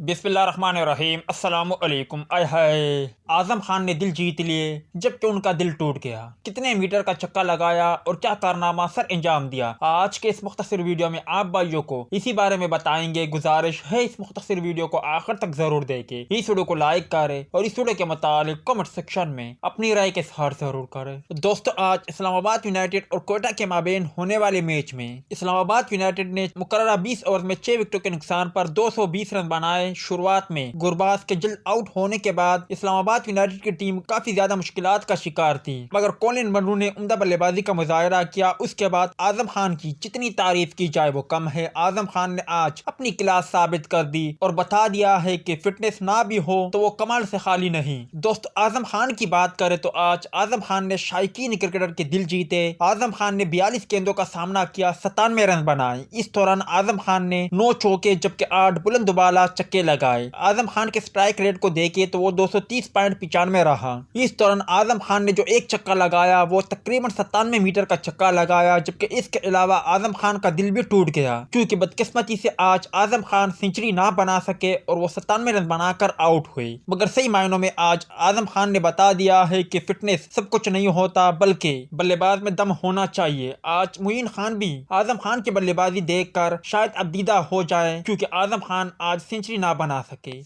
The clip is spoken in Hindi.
बिस्मिल्लाहिर्रहमानिर्रहीम अस्सलामु अलैकुम। आय हाय, आजम खान ने दिल जीत लिए जबकि उनका दिल टूट गया। कितने मीटर का चक्का लगाया और क्या कारनामा सर अंजाम दिया। आज के इस मुख्तसर वीडियो में आप भाइयों को इसी बारे में बताएंगे। गुजारिश है इस मुख्तसर वीडियो को आखिर तक जरूर देखें। इस वीडियो को लाइक करें और इस वीडियो के मुतालिक कमेंट सेक्शन में अपनी राय के इज़हार जरूर करें। दोस्तों, आज इस्लामाबाद यूनाइटेड और कोयटा के माबेन होने वाले मैच में इस्लामाबाद यूनाइटेड ने मुकर्ररा 20 ओवर में 6 विकेटों के नुकसान पर 220 रन बनाए। शुरुआत में गुरबाज के जल्द आउट होने के बाद इस्लामाबाद यूनाइटेड की टीम काफी ज्यादा मुश्किलात का शिकार थी, मगर कॉलिन मन्रू ने उम्दा बल्लेबाजी का मुजाहरा किया। उसके बाद आजम खान की जितनी तारीफ की जाए वो कम है। आजम खान ने आज अपनी क्लास साबित कर दी और बता दिया है कि फिटनेस ना भी हो तो वो कमाल से खाली नहीं। दोस्तों, आजम खान की बात करें तो आज आजम खान ने शायकीन क्रिकेटर के दिल जीते। आजम खान ने 42 गेंदों का सामना किया, 97 रन बनाए। इस दौरान आजम खान ने 9 चौके जबकि 8 बुलंदबाला चक्के लगाए। आजम खान के स्ट्राइक रेट को देखे तो वो 230.95 रहा। इस दौरान आजम खान ने जो एक चक्का लगाया वो तकरीबन 97 मीटर का चक्का लगाया, जबकि इसके अलावा आजम खान का दिल भी टूट गया क्योंकि बदकिस्मती से आज आजम खान सेंचुरी ना बना सके और वो 97 रन बनाकर आउट हुए। मगर सही मायनों में आज आजम खान ने बता दिया है कि फिटनेस सब कुछ नहीं होता, बल्कि बल्लेबाज में दम होना चाहिए। आज मोइन खान भी आजम खान की बल्लेबाजी देखकर शायद अब दीदा हो जाए क्योंकि आजम खान आज सेंचुरी ना बना सके।